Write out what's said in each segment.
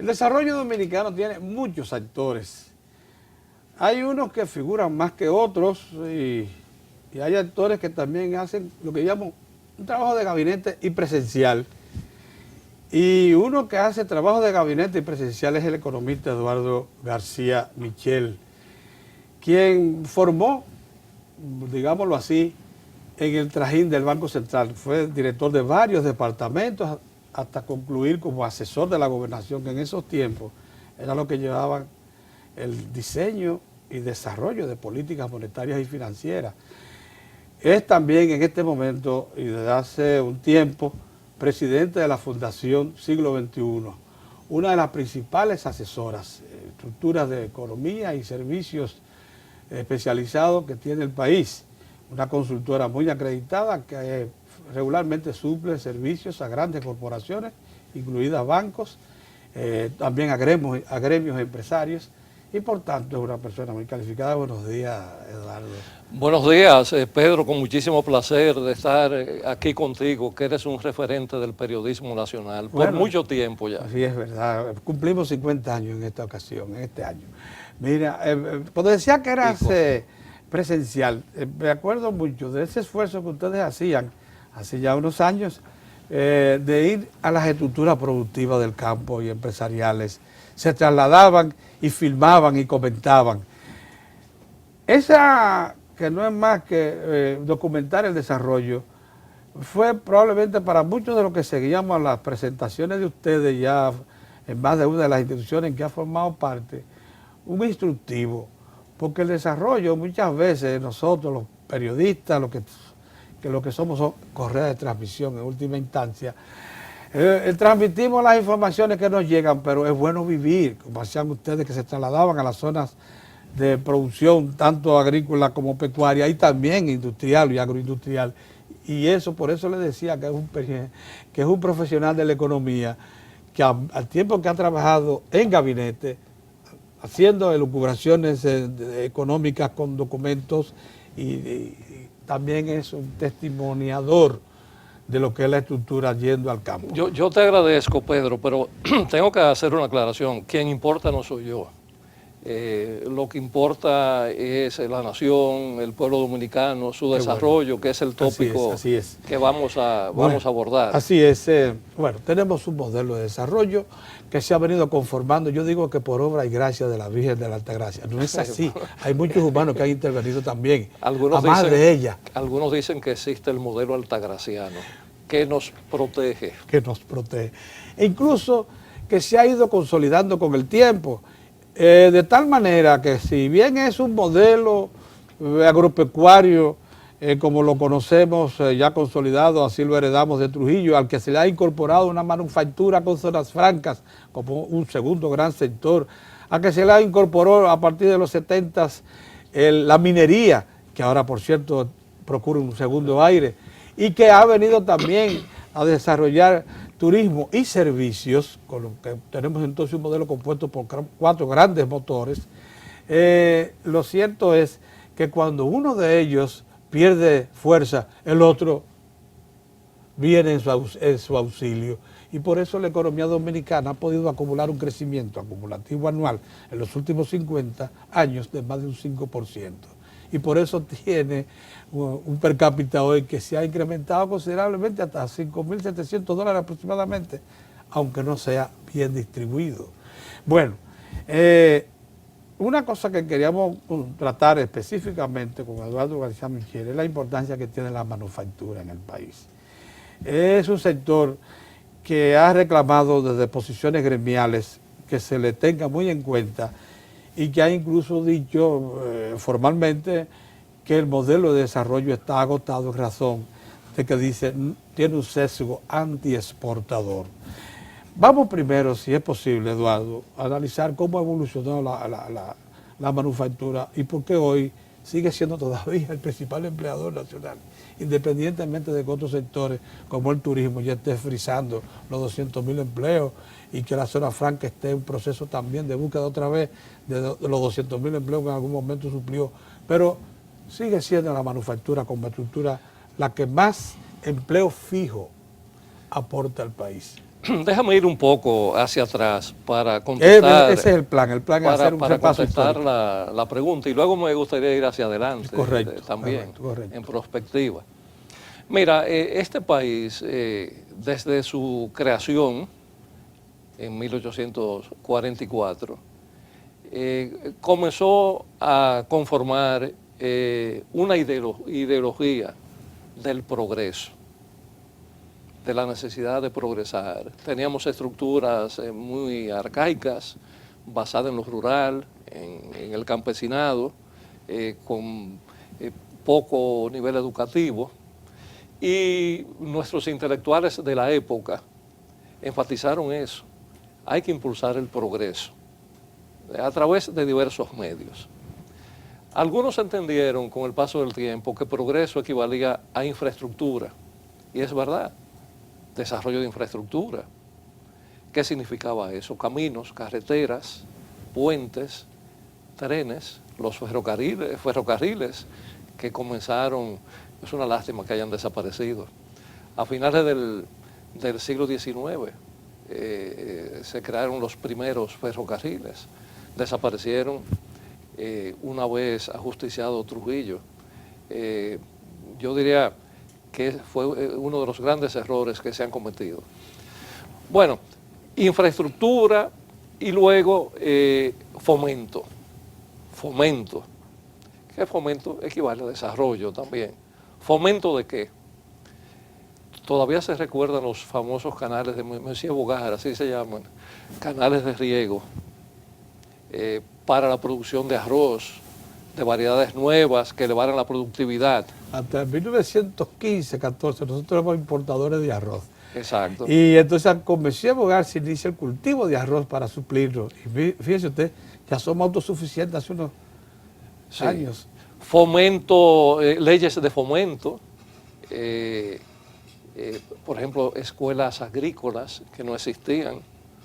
El desarrollo dominicano tiene muchos actores. Hay unos que figuran más que otros y hay actores que también hacen lo que llamo un trabajo de gabinete y presencial. Y uno que hace trabajo de gabinete y presencial es el economista Eduardo García Michel, quien formó, digámoslo así, en el trajín del Banco Central. Fue director de varios departamentos hasta concluir como asesor de la gobernación, que en esos tiempos era lo que llevaban el diseño y desarrollo de políticas monetarias y financieras. Es también en este momento y desde hace un tiempo presidente de la Fundación Siglo XXI, una de las principales asesoras, estructuras de economía y servicios especializados que tiene el país. Una consultora muy acreditada que regularmente suple servicios a grandes corporaciones, incluidas bancos, también a gremios empresarios, y por tanto es una persona muy calificada. Buenos días, Eduardo. Buenos días, Pedro, con muchísimo placer de estar aquí contigo, que eres un referente del periodismo nacional por mucho tiempo ya. Sí, es verdad. Cumplimos 50 años en esta ocasión, en este año. Mira, cuando decía que eras presencial, me acuerdo mucho de ese esfuerzo que ustedes hacían hace ya unos años, de ir a las estructuras productivas del campo y empresariales. Se trasladaban y filmaban y comentaban. Esa, que no es más que documentar el desarrollo, fue probablemente para muchos de los que seguíamos las presentaciones de ustedes ya en más de una de las instituciones en que ha formado parte, un instructivo, porque el desarrollo muchas veces nosotros los periodistas, lo que somos son correas de transmisión en última instancia, transmitimos las informaciones que nos llegan, pero es bueno vivir, como hacían ustedes que se trasladaban a las zonas de producción, tanto agrícola como pecuaria, y también industrial y agroindustrial. Y eso, por eso le decía que es un profesional de la economía, que al tiempo que ha trabajado en gabinete, haciendo elucubraciones económicas con documentos, y también es un testimoniador de lo que es la estructura yendo al campo. Yo te agradezco, Pedro, pero tengo que hacer una aclaración. Quien importa no soy yo. Lo que importa es la nación, el pueblo dominicano, su desarrollo, que es el tópico así es. Que vamos a abordar. Así es. Bueno, tenemos un modelo de desarrollo que se ha venido conformando, yo digo que por obra y gracia de la Virgen de la Altagracia. No es así. Hay muchos humanos que han intervenido también, además de ella. Algunos dicen que existe el modelo altagraciano, que nos protege. Que nos protege. E incluso que se ha ido consolidando con el tiempo. De tal manera que si bien es un modelo agropecuario como lo conocemos ya consolidado, así lo heredamos de Trujillo, al que se le ha incorporado una manufactura con zonas francas como un segundo gran sector, a que se le ha incorporado a partir de los 70 la minería, que ahora por cierto procura un segundo aire, y que ha venido también a desarrollar turismo y servicios, con lo que tenemos entonces un modelo compuesto por 4 grandes motores. Lo cierto es que cuando uno de ellos pierde fuerza, el otro viene en su auxilio. Y por eso la economía dominicana ha podido acumular un crecimiento acumulativo anual en los últimos 50 años de más de un 5%. Y por eso tiene un per cápita hoy que se ha incrementado considerablemente hasta $5.700 aproximadamente, aunque no sea bien distribuido. Bueno, una cosa que queríamos tratar específicamente con Eduardo García Michel es la importancia que tiene la manufactura en el país. Es un sector que ha reclamado desde posiciones gremiales que se le tenga muy en cuenta y que ha incluso dicho formalmente que el modelo de desarrollo está agotado en razón de que dice tiene un sesgo antiexportador. Vamos primero, si es posible, Eduardo, a analizar cómo ha evolucionado la manufactura y por qué hoy sigue siendo todavía el principal empleador nacional, independientemente de que otros sectores como el turismo ya esté frisando los 200.000 empleos y que la zona franca esté en un proceso también de búsqueda otra vez de los 200.000 empleos que en algún momento suplió, pero sigue siendo la manufactura como estructura la que más empleo fijo aporta al país. déjame ir un poco hacia atrás para contestar. Ese es el plan es hacer un para repaso contestar histórico. la pregunta, y luego me gustaría ir hacia adelante. Correcto, también, correcto. en perspectiva. Mira, este país, desde su creación en 1844, comenzó a conformar una ideología del progreso, de la necesidad de progresar. Teníamos estructuras muy arcaicas, basadas en lo rural, en el campesinado, con poco nivel educativo, y nuestros intelectuales de la época enfatizaron eso. Hay que impulsar el progreso a través de diversos medios. Algunos entendieron con el paso del tiempo que progreso equivalía a infraestructura, y es verdad, desarrollo de infraestructura. ¿Qué significaba eso? Caminos, carreteras, puentes, trenes, los ferrocarriles que comenzaron, es una lástima que hayan desaparecido. A finales del siglo XIX se crearon los primeros ferrocarriles, desaparecieron una vez ajusticiado Trujillo. Yo diría que fue uno de los grandes errores que se han cometido. Bueno, infraestructura y luego fomento. Fomento. ¿Qué fomento? Equivale a desarrollo también. ¿Fomento de qué? Todavía se recuerdan los famosos canales de Monsieur Bogar, así se llaman, canales de riego para la producción de arroz, de variedades nuevas que elevaran la productividad. Hasta 1915, 14, nosotros éramos importadores de arroz. Exacto. Y entonces con Monsieur Bogar se inicia el cultivo de arroz para suplirlo. Y fíjese usted, ya somos autosuficientes hace unos años. Fomento, leyes de fomento, por ejemplo, escuelas agrícolas que no existían,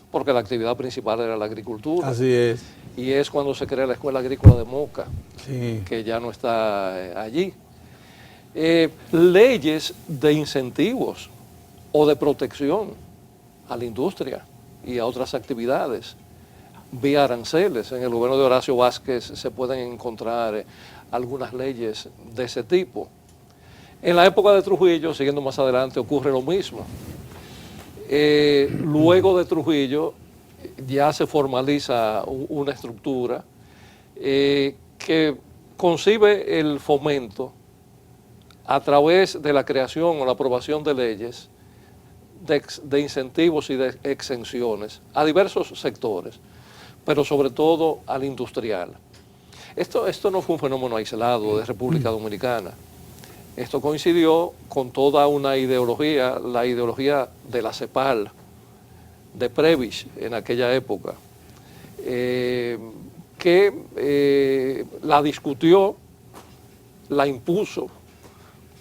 porque la actividad principal era la agricultura. Así es. Y es cuando se crea la Escuela Agrícola de Moca, sí, que ya no está allí. Leyes de incentivos o de protección a la industria y a otras actividades, vía aranceles. En el gobierno de Horacio Vázquez se pueden encontrar algunas leyes de ese tipo. En la época de Trujillo, siguiendo más adelante, ocurre lo mismo. Luego de Trujillo ya se formaliza una estructura que concibe el fomento a través de la creación o la aprobación de leyes de incentivos y de exenciones a diversos sectores, pero sobre todo al industrial. Esto no fue un fenómeno aislado de República Dominicana. Esto coincidió con toda una ideología, la ideología de la CEPAL, de Prebisch en aquella época, que la discutió, la impuso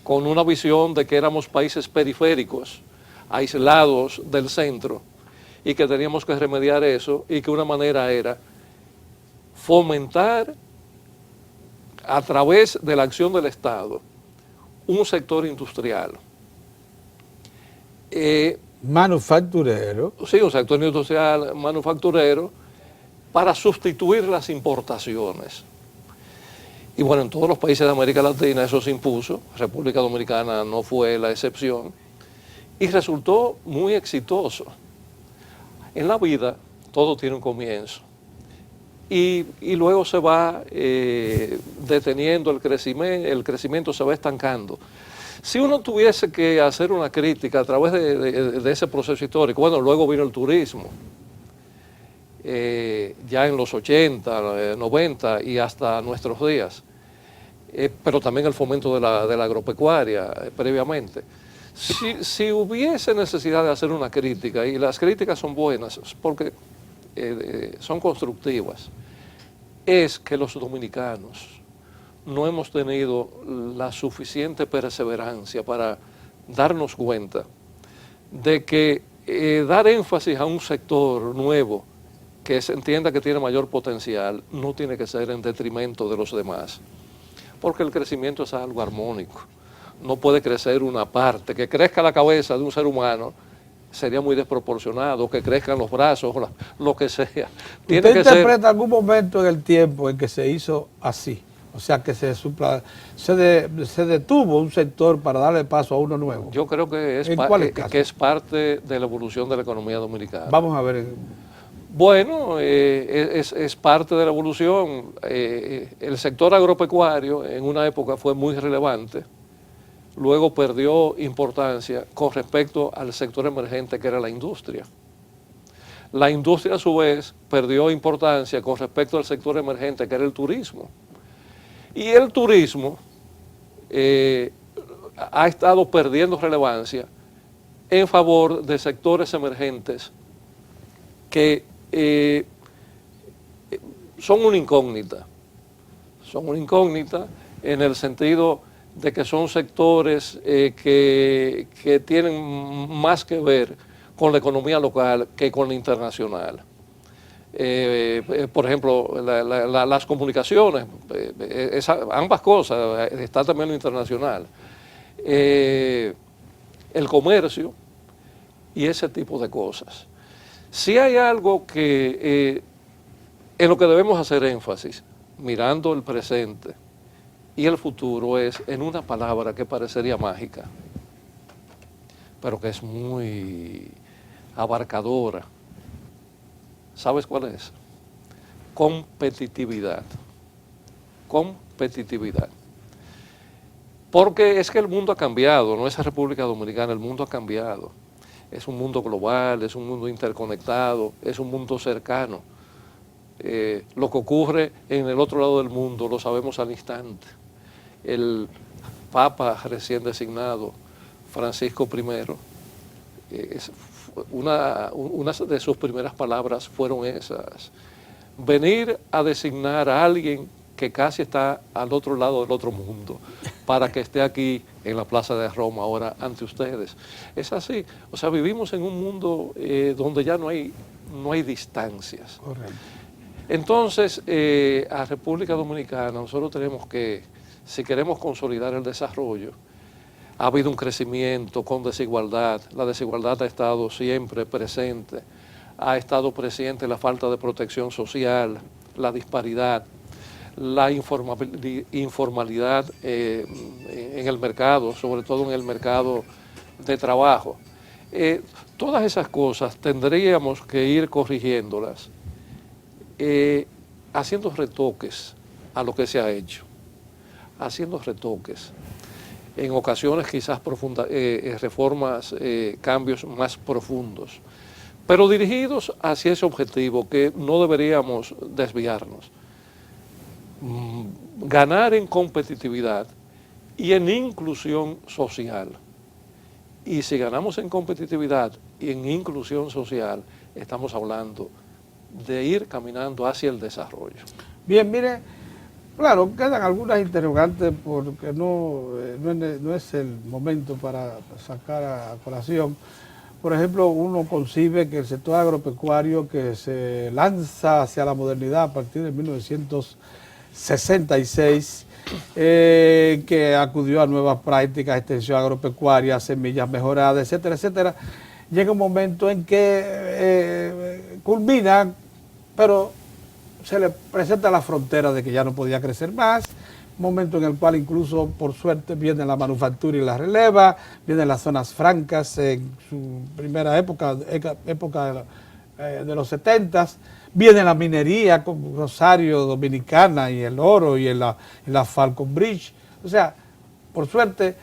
con una visión de que éramos países periféricos, aislados del centro, y que teníamos que remediar eso, y que una manera era fomentar a través de la acción del Estado un sector industrial. Manufacturero. Sí, un sector industrial manufacturero para sustituir las importaciones. Y bueno, en todos los países de América Latina eso se impuso, República Dominicana no fue la excepción, y resultó muy exitoso. En la vida todo tiene un comienzo, y luego se va deteniendo el crecimiento se va estancando. Si uno tuviese que hacer una crítica a través de ese proceso histórico, bueno, luego vino el turismo, ya en los 80, 90 y hasta nuestros días, pero también el fomento de la agropecuaria previamente. Si hubiese necesidad de hacer una crítica, y las críticas son buenas porque son constructivas, es que los dominicanos no hemos tenido la suficiente perseverancia para darnos cuenta de que dar énfasis a un sector nuevo que se entienda que tiene mayor potencial no tiene que ser en detrimento de los demás, porque el crecimiento es algo armónico. No puede crecer una parte, que crezca la cabeza de un ser humano sería muy desproporcionado, que crezcan los brazos, lo que sea. ¿Usted interpreta algún momento en el tiempo en que se hizo así? O sea, que se detuvo un sector para darle paso a uno nuevo. Yo creo que es parte de la evolución de la economía dominicana. Vamos a ver. Bueno, es parte de la evolución. El sector agropecuario en una época fue muy relevante, luego perdió importancia con respecto al sector emergente que era la industria. La industria a su vez perdió importancia con respecto al sector emergente que era el turismo. Y el turismo ha estado perdiendo relevancia en favor de sectores emergentes que son una incógnita. Son una incógnita en el sentido de que son sectores que tienen más que ver con la economía local que con la internacional. Por ejemplo, las comunicaciones, ambas cosas, está también lo internacional, el comercio y ese tipo de cosas. Si hay algo que en lo que debemos hacer énfasis, mirando el presente y el futuro, es en una palabra que parecería mágica, pero que es muy abarcadora. ¿Sabes cuál es? Competitividad. Competitividad. Porque es que el mundo ha cambiado, no es la República Dominicana, el mundo ha cambiado. Es un mundo global, es un mundo interconectado, es un mundo cercano. Lo que ocurre en el otro lado del mundo lo sabemos al instante. El Papa recién designado, Francisco I, una de sus primeras palabras fueron esas: venir a designar a alguien que casi está al otro lado del otro mundo para que esté aquí en la Plaza de Roma ahora ante ustedes. Es así, o sea, vivimos en un mundo donde ya no hay distancias. Correcto. Entonces, a República Dominicana nosotros tenemos que, si queremos consolidar el desarrollo, ha habido un crecimiento con desigualdad, la desigualdad ha estado siempre presente, ha estado presente la falta de protección social, la disparidad, la informalidad en el mercado, sobre todo en el mercado de trabajo. Todas esas cosas tendríamos que ir corrigiéndolas, haciendo retoques a lo que se ha hecho, haciendo retoques. En ocasiones quizás reformas, cambios más profundos, pero dirigidos hacia ese objetivo que no deberíamos desviarnos. Ganar en competitividad y en inclusión social. Y si ganamos en competitividad y en inclusión social, estamos hablando de ir caminando hacia el desarrollo. Bien, mire, claro, quedan algunas interrogantes porque no es el momento para sacar a colación. Por ejemplo, uno concibe que el sector agropecuario que se lanza hacia la modernidad a partir de 1966, que acudió a nuevas prácticas, extensión agropecuaria, semillas mejoradas, etcétera, etcétera, llega un momento en que culmina, pero se le presenta la frontera de que ya no podía crecer más, momento en el cual incluso por suerte viene la manufactura y la releva, vienen las zonas francas en su primera época de los 70s, viene la minería con Rosario Dominicana y el oro y en la Falcon Bridge. O sea, por suerte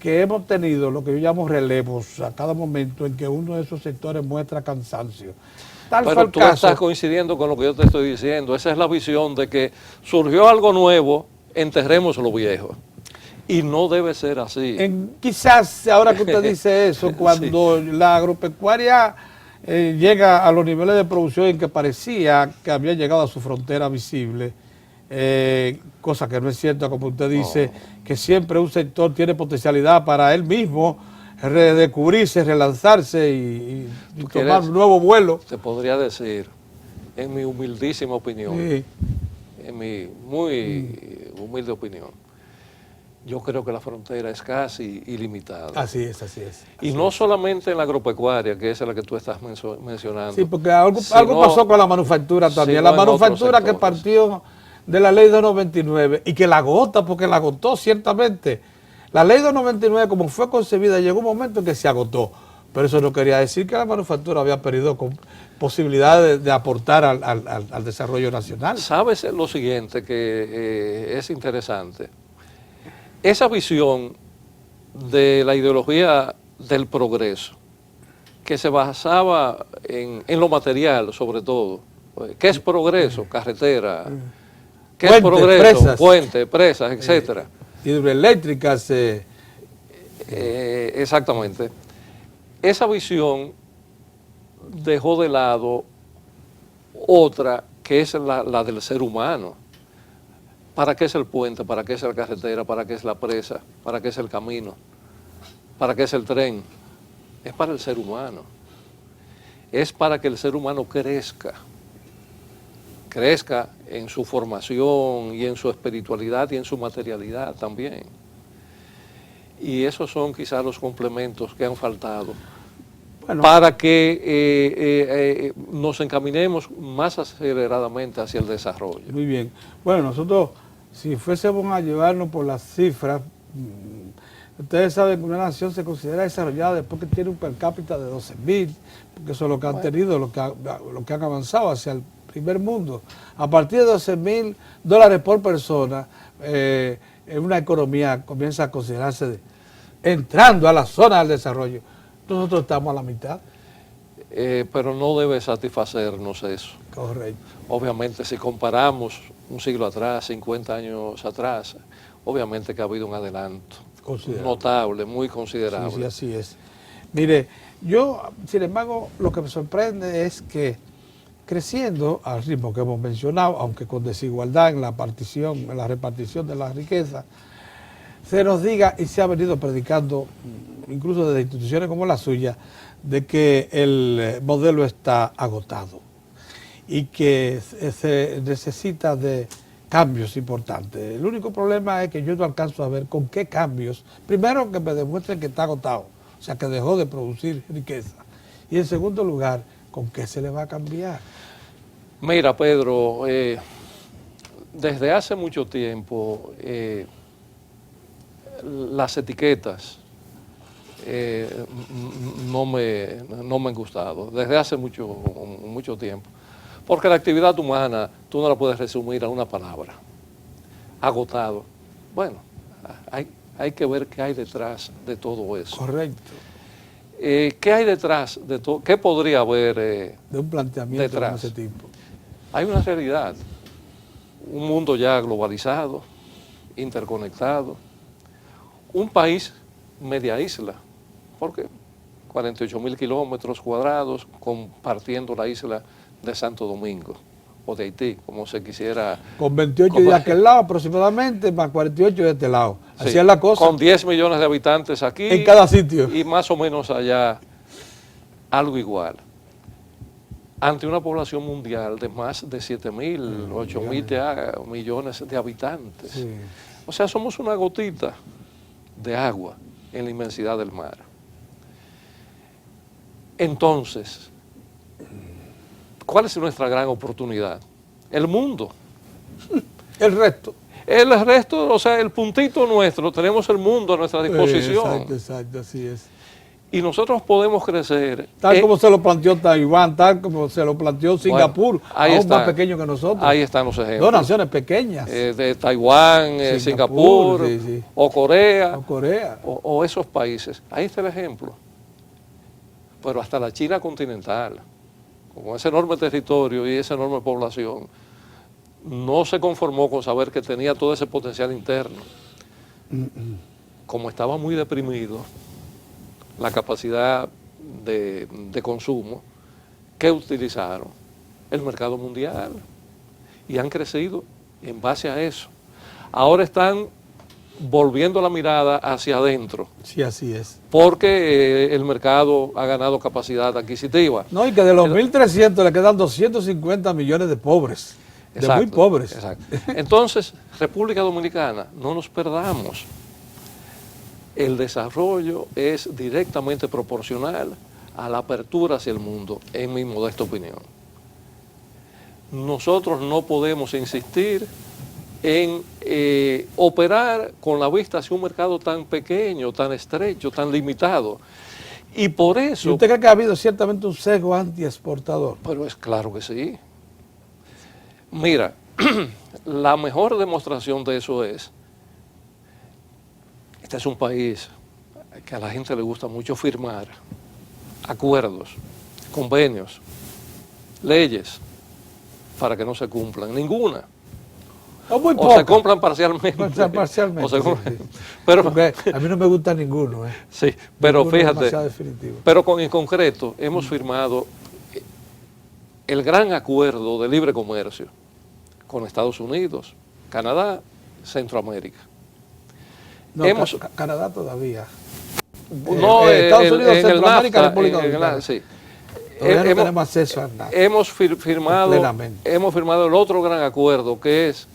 que hemos tenido lo que yo llamo relevos a cada momento en que uno de esos sectores muestra cansancio. Pero tú estás coincidiendo con lo que yo te estoy diciendo. Esa es la visión de que surgió algo nuevo, enterremos lo viejo. Y no debe ser así. Quizás ahora que usted dice eso, cuando sí, la agropecuaria llega a los niveles de producción en que parecía que había llegado a su frontera visible, cosa que no es cierta, como usted dice, que siempre un sector tiene potencialidad para él mismo redescubrirse, relanzarse y tomar un nuevo vuelo. Te podría decir, en mi humildísima opinión, sí, en mi muy humilde opinión, yo creo que la frontera es casi ilimitada. Así es, así es. Y no solamente en la agropecuaria, que esa es la que tú estás mencionando. Sí, porque algo pasó con la manufactura también. La manufactura que partió de la ley 299 y que la agota, porque la agotó ciertamente. La ley 299, como fue concebida, llegó un momento en que se agotó. Pero eso no quería decir que la manufactura había perdido posibilidades de aportar al desarrollo nacional. ¿Sabes lo siguiente que es interesante? Esa visión de la ideología del progreso, que se basaba en lo material sobre todo. ¿Qué es progreso? Carretera. ¿Qué es progreso? Presas. Puentes, presas, etcétera. Hidroeléctricas. Exactamente. Esa visión dejó de lado otra que es la del ser humano. ¿Para qué es el puente? ¿Para qué es la carretera? ¿Para qué es la presa? ¿Para qué es el camino? ¿Para qué es el tren? Es para el ser humano. Es para que el ser humano crezca en su formación y en su espiritualidad y en su materialidad también. Y esos son quizás los complementos que han faltado para que nos encaminemos más aceleradamente hacia el desarrollo. Muy bien. Bueno, nosotros, si fuésemos a llevarnos por las cifras, ustedes saben que una nación se considera desarrollada después que tiene un per cápita de 12.000, porque eso es lo que han tenido, lo que han avanzado hacia el primer mundo. A partir de $12.000 por persona, una economía comienza a considerarse entrando a la zona del desarrollo. Nosotros estamos a la mitad. Pero no debe satisfacernos eso. Correcto. Obviamente, si comparamos un siglo atrás, 50 años atrás, obviamente que ha habido un adelanto notable, muy considerable. Sí, sí, así es. Mire, yo, sin embargo, lo que me sorprende es que creciendo al ritmo que hemos mencionado, aunque con desigualdad en la repartición de la riqueza, se nos diga, y se ha venido predicando, incluso desde instituciones como la suya, de que el modelo está agotado y que se necesita de cambios importantes. El único problema es que yo no alcanzo a ver con qué cambios. Primero, que me demuestren que está agotado, o sea, que dejó de producir riqueza. Y en segundo lugar, ¿con qué se le va a cambiar? Mira, Pedro, desde hace mucho tiempo las etiquetas no me han gustado, desde hace mucho tiempo. Porque la actividad humana, tú no la puedes resumir a una palabra. Agotado. Bueno, hay que ver qué hay detrás de todo eso. Correcto. ¿Qué hay detrás de todo? ¿Qué podría haber de un planteamiento detrás de ese tipo? Hay una realidad. Un mundo ya globalizado, interconectado. Un país media isla. Porque 48.000 kilómetros cuadrados compartiendo la isla de Santo Domingo o de Haití, como se quisiera. Con 28 de aquel lado aproximadamente, más 48 de este lado. Así sí, es la cosa. Con 10 millones de habitantes aquí. En cada sitio. Y más o menos allá, algo igual. Ante una población mundial de más de 7.000, 8.000 millones de habitantes. Sí. O sea, somos una gotita de agua en la inmensidad del mar. Entonces, ¿cuál es nuestra gran oportunidad? El mundo. El resto. El resto, o sea, el puntito nuestro, tenemos el mundo a nuestra disposición. Exacto, así es. Y nosotros podemos crecer. Tal como se lo planteó Taiwán, tal como se lo planteó Singapur, aún más pequeño que nosotros. Ahí están los ejemplos. Dos naciones pequeñas. De Taiwán, Singapur, sí, sí. O Corea. O esos países. Ahí está el ejemplo. Pero hasta la China continental, con ese enorme territorio y esa enorme población, no se conformó con saber que tenía todo ese potencial interno. Como estaba muy deprimido, la capacidad de consumo, ¿qué utilizaron? El mercado mundial. Y han crecido en base a eso. Ahora están volviendo la mirada hacia adentro. Sí, así es. Porque el mercado ha ganado capacidad adquisitiva. No, y que de los 1.300 le quedan 250 millones de pobres. Exacto, de muy pobres. Exacto. Entonces, República Dominicana, no nos perdamos. el desarrollo es directamente proporcional a la apertura hacia el mundo, en mi modesta opinión. Nosotros no podemos insistir en operar con la vista hacia un mercado tan pequeño, tan estrecho, tan limitado. Y por eso... ¿Y usted cree que ha habido ciertamente un sesgo anti-exportador? Pero es claro que sí. Mira, la mejor demostración de eso es, este es un país que a la gente le gusta mucho firmar acuerdos, convenios, leyes, para que no se cumplan. Ninguna. O muy O se cumplan parcialmente. O sea, parcialmente. O se Sí. Pero, porque a mí no me gusta ninguno. Sí, pero ninguno es fíjate, demasiado definitivo. pero en concreto hemos firmado el gran acuerdo de libre comercio con Estados Unidos, Canadá, Centroamérica. No, Canadá todavía. No, Estados Unidos, en Centroamérica, el NAFTA, República Dominicana. Sí. Todavía no tenemos acceso a nada. Hemos firmado el otro gran acuerdo, que es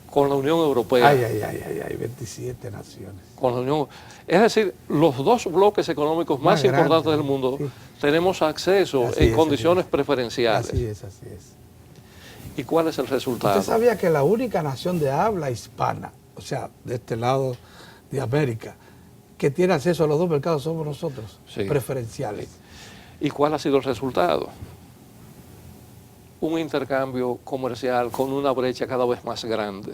con la Unión Europea. Ay, 27 naciones. Con la Unión, es decir, los dos bloques económicos más importantes del mundo, sí, tenemos acceso en condiciones preferenciales. Así es. ¿Y cuál es el resultado? ¿Usted sabía que la única nación de habla hispana, o sea, de este lado de América, que tiene acceso a los dos mercados somos nosotros, sí, preferenciales? Sí. ¿Y cuál ha sido el resultado? Un intercambio comercial con una brecha cada vez más grande,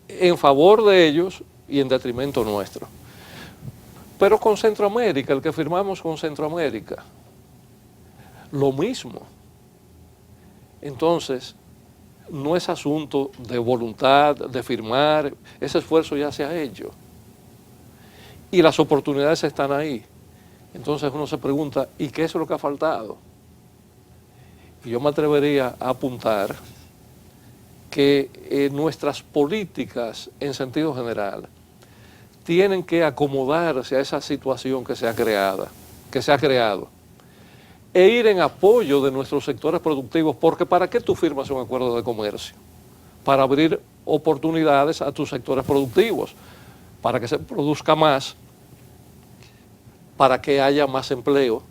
en favor de ellos y en detrimento nuestro. Pero con Centroamérica, el que firmamos con Centroamérica, lo mismo. Entonces, no es asunto de voluntad, de firmar, ese esfuerzo ya se ha hecho. Y las oportunidades están ahí. Entonces uno se pregunta, ¿y qué es lo que ha faltado? Y yo me atrevería a apuntar que nuestras políticas en sentido general tienen que acomodarse a esa situación que se ha creado, e ir en apoyo de nuestros sectores productivos, porque ¿para qué tú firmas un acuerdo de comercio? Para abrir oportunidades a tus sectores productivos, para que se produzca más, para que haya más empleo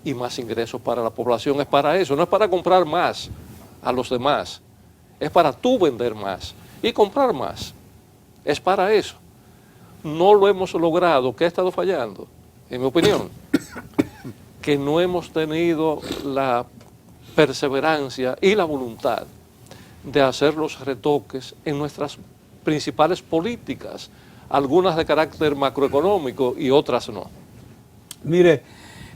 y más ingresos para la población. Es para eso, no es para comprar más a los demás, es para tú vender más y comprar más. Es para eso. No lo hemos logrado. ¿Qué ha estado fallando? En mi opinión, que no hemos tenido la perseverancia y la voluntad de hacer los retoques en nuestras principales políticas, algunas de carácter macroeconómico y otras no. Mire,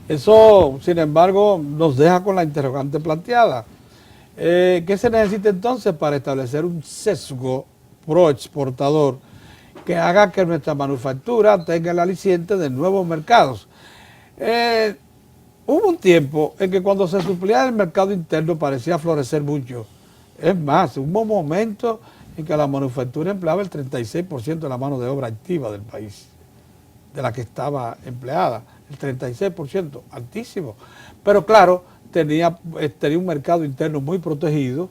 eso, sin embargo, nos deja con la interrogante planteada. ¿Qué se necesita entonces para establecer un sesgo pro-exportador que haga que nuestra manufactura tenga el aliciente de nuevos mercados? Hubo un tiempo en que cuando se suplía el mercado interno parecía florecer mucho. Es más, hubo momentos en que la manufactura empleaba el 36% de la mano de obra activa del país, de la que estaba empleada. El 36%, altísimo. Pero claro, tenía un mercado interno muy protegido,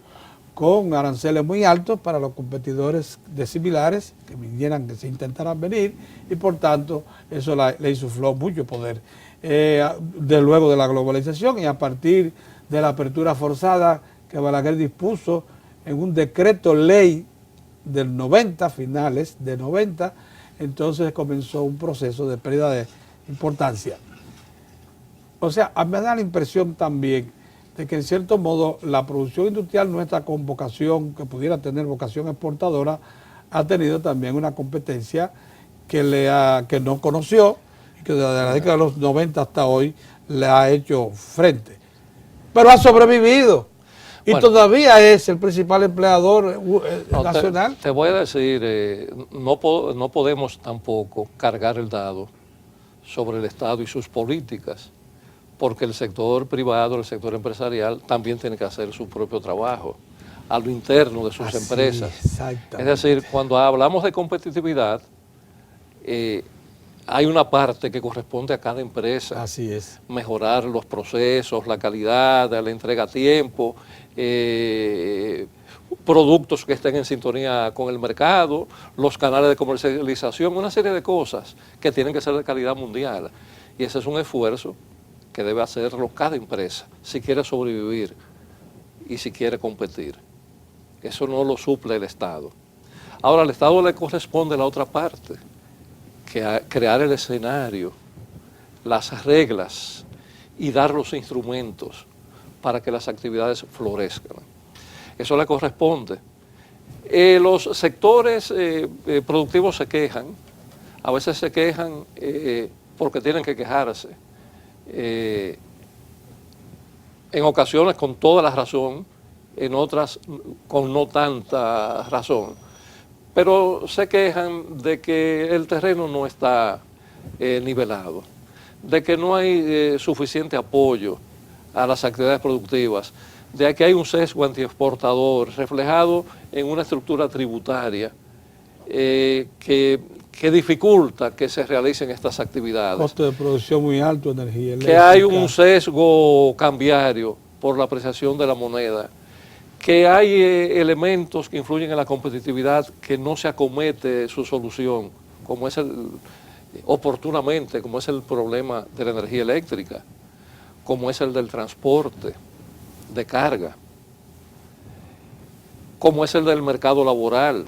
con aranceles muy altos para los competidores de similares que se intentaran venir, y por tanto eso le insufló mucho poder. Luego de la globalización y a partir de la apertura forzada que Balaguer dispuso en un decreto ley del 90, finales de 90, entonces comenzó un proceso de pérdida de importancia. O sea, a mí me da la impresión también de que en cierto modo la producción industrial nuestra con vocación, que pudiera tener vocación exportadora, ha tenido también una competencia que no conoció y que desde la década de los 90 hasta hoy le ha hecho frente. Pero ha sobrevivido y todavía es el principal empleador nacional. Te voy a decir, no podemos tampoco cargar el dado sobre el Estado y sus políticas, porque el sector privado, el sector empresarial, también tiene que hacer su propio trabajo a lo interno de sus empresas. Es decir, cuando hablamos de competitividad, hay una parte que corresponde a cada empresa. Así es. Mejorar los procesos, la calidad, la entrega a tiempo, productos que estén en sintonía con el mercado, los canales de comercialización, una serie de cosas que tienen que ser de calidad mundial. Y ese es un esfuerzo que debe hacerlo cada empresa si quiere sobrevivir y si quiere competir. Eso no lo suple el Estado. Ahora, al Estado le corresponde la otra parte, que crear el escenario, las reglas y dar los instrumentos para que las actividades florezcan. Eso le corresponde. Los sectores productivos se quejan, a veces se quejan porque tienen que quejarse, en ocasiones con toda la razón, en otras con no tanta razón, pero se quejan de que el terreno no está nivelado, de que no hay suficiente apoyo a las actividades productivas, de que hay un sesgo antiexportador reflejado en una estructura tributaria que dificulta que se realicen estas actividades. Costo de producción muy alto, energía eléctrica. Que hay un sesgo cambiario por la apreciación de la moneda, que hay elementos que influyen en la competitividad que no se acomete su solución, como es oportunamente, como es el problema de la energía eléctrica, como es el del transporte de carga, como es el del mercado laboral,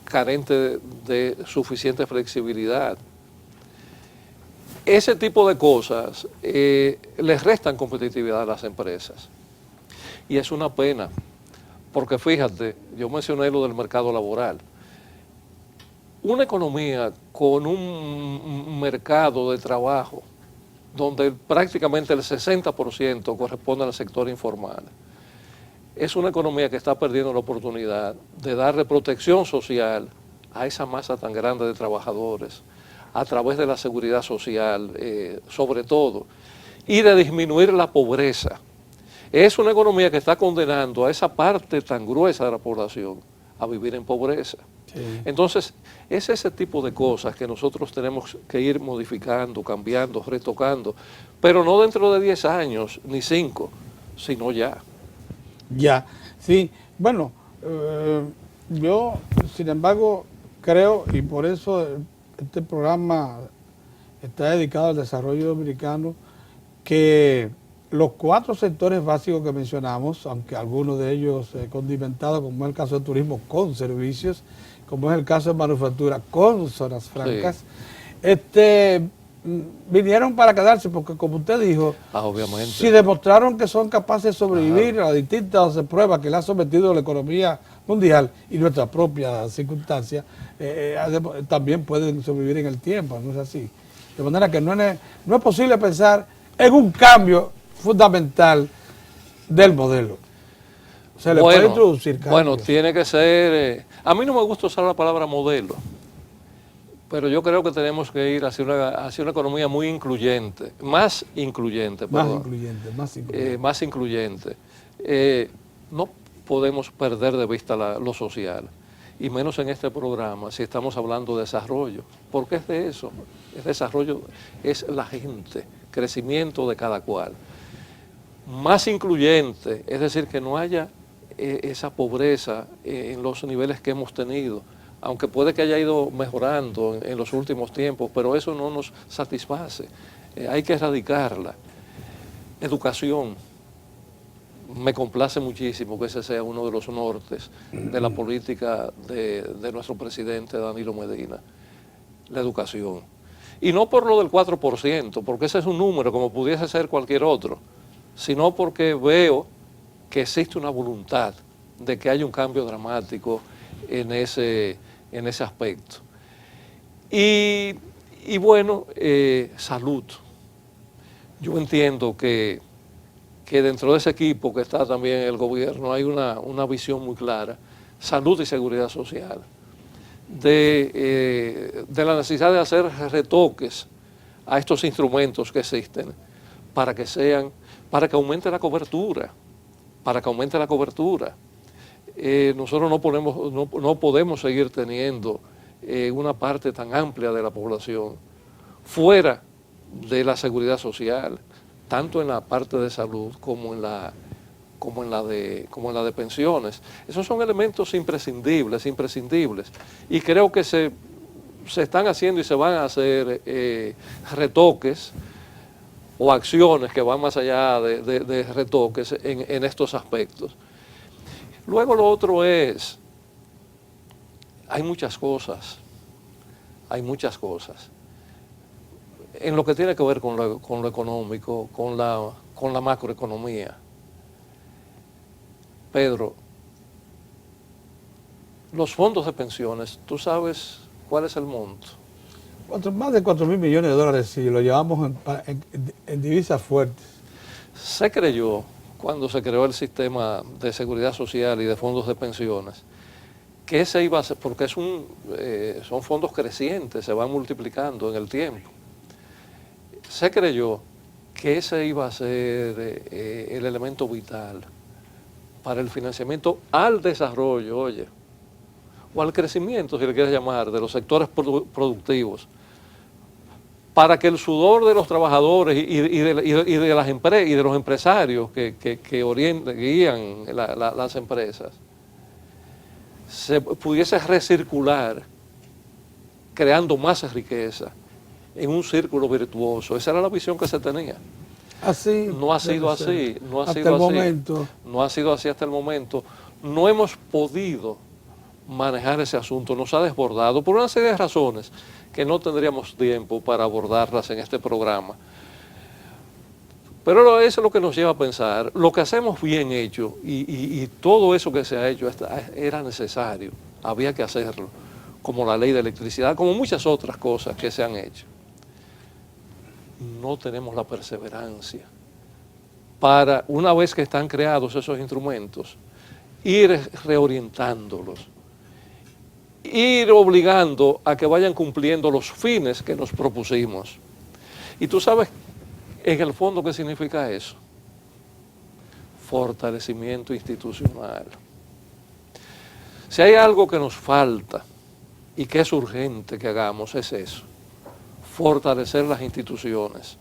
carente de suficiente flexibilidad. Ese tipo de cosas les restan competitividad a las empresas. Y es una pena, porque fíjate, yo mencioné lo del mercado laboral. Una economía con un mercado de trabajo donde prácticamente el 60% corresponde al sector informal, es una economía que está perdiendo la oportunidad de darle protección social a esa masa tan grande de trabajadores, a través de la seguridad social, sobre todo, y de disminuir la pobreza. Es una economía que está condenando a esa parte tan gruesa de la población a vivir en pobreza. Sí. Entonces, es ese tipo de cosas que nosotros tenemos que ir modificando, cambiando, retocando, pero no dentro de 10 años, ni 5, sino ya. Ya, sí. Bueno, yo, sin embargo, creo, y por eso este programa está dedicado al desarrollo dominicano, que los 4 sectores básicos que mencionamos, aunque algunos de ellos condimentados, como es el caso del turismo con servicios, como es el caso de manufactura con zonas francas, sí, vinieron para quedarse, porque como usted dijo, obviamente, si demostraron que son capaces de sobrevivir a las distintas pruebas que le ha sometido la economía mundial y nuestras propias circunstancias, también pueden sobrevivir en el tiempo, ¿no es así? De manera que no es posible pensar en un cambio fundamental del modelo. Se le puede introducir cambios. Bueno, tiene que ser... a mí no me gusta usar la palabra modelo, pero yo creo que tenemos que ir hacia una economía muy incluyente, más incluyente. Más incluyente. No podemos perder de vista lo social, y menos en este programa si estamos hablando de desarrollo, porque es de eso. El desarrollo es la gente, crecimiento de cada cual. Más incluyente, es decir, que no haya esa pobreza en los niveles que hemos tenido, aunque puede que haya ido mejorando en los últimos tiempos, pero eso no nos satisface. Hay que erradicarla. Educación. Me complace muchísimo que ese sea uno de los nortes de la política de nuestro presidente Danilo Medina, la educación. Y no por lo del 4%, porque ese es un número como pudiese ser cualquier otro, sino porque veo que existe una voluntad de que haya un cambio dramático en ese aspecto. Y bueno, salud. Yo entiendo que dentro de ese equipo que está también el gobierno hay una visión muy clara, salud y seguridad social, de la necesidad de hacer retoques a estos instrumentos que existen para que aumente la cobertura, nosotros no podemos seguir teniendo una parte tan amplia de la población fuera de la seguridad social, tanto en la parte de salud como como en la de pensiones. Esos son elementos imprescindibles, y creo que se están haciendo y se van a hacer retoques o acciones que van más allá de retoques en estos aspectos. Luego lo otro es, hay muchas cosas en lo que tiene que ver con lo económico, con la macroeconomía. Pedro, los fondos de pensiones, ¿tú sabes cuál es el monto? Más de 4.000 millones de dólares si lo llevamos en divisas fuertes. Se creyó, cuando se creó el sistema de seguridad social y de fondos de pensiones, que ese iba a ser, porque son fondos crecientes, se van multiplicando en el tiempo. Se creyó que ese iba a ser el elemento vital para el financiamiento al desarrollo, oye, o al crecimiento, si le quieres llamar, de los sectores productivos, para que el sudor de los trabajadores y de las empresas y de los empresarios que guían las empresas se pudiese recircular, creando más riqueza en un círculo virtuoso. Esa era la visión que se tenía. Así no ha sido así, no ha sido así hasta el momento. No hemos podido manejar ese asunto, nos ha desbordado por una serie de razones que no tendríamos tiempo para abordarlas en este programa. Pero eso es lo que nos lleva a pensar, lo que hacemos bien hecho y todo eso que se ha hecho era necesario, había que hacerlo, como la ley de electricidad, como muchas otras cosas que se han hecho. No tenemos la perseverancia para, una vez que están creados esos instrumentos, ir reorientándolos, ir obligando a que vayan cumpliendo los fines que nos propusimos. Y tú sabes, en el fondo, ¿qué significa eso? Fortalecimiento institucional. Si hay algo que nos falta y que es urgente que hagamos, es eso. Fortalecer las instituciones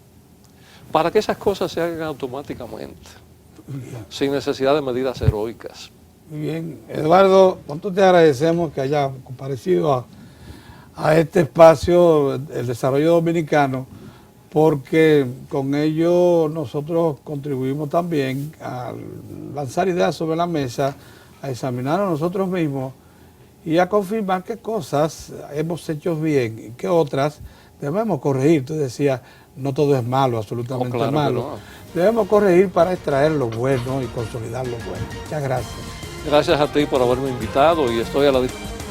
para que esas cosas se hagan automáticamente, sin necesidad de medidas heroicas. Muy bien, Eduardo, nosotros te agradecemos que haya comparecido a este espacio, el desarrollo dominicano, porque con ello nosotros contribuimos también a lanzar ideas sobre la mesa, a examinar a nosotros mismos y a confirmar qué cosas hemos hecho bien y qué otras debemos corregir. Tú decías, no todo es malo, absolutamente claro malo. no. Debemos corregir para extraer lo bueno y consolidar lo bueno. Muchas gracias. Gracias a ti por haberme invitado y estoy a la disposición.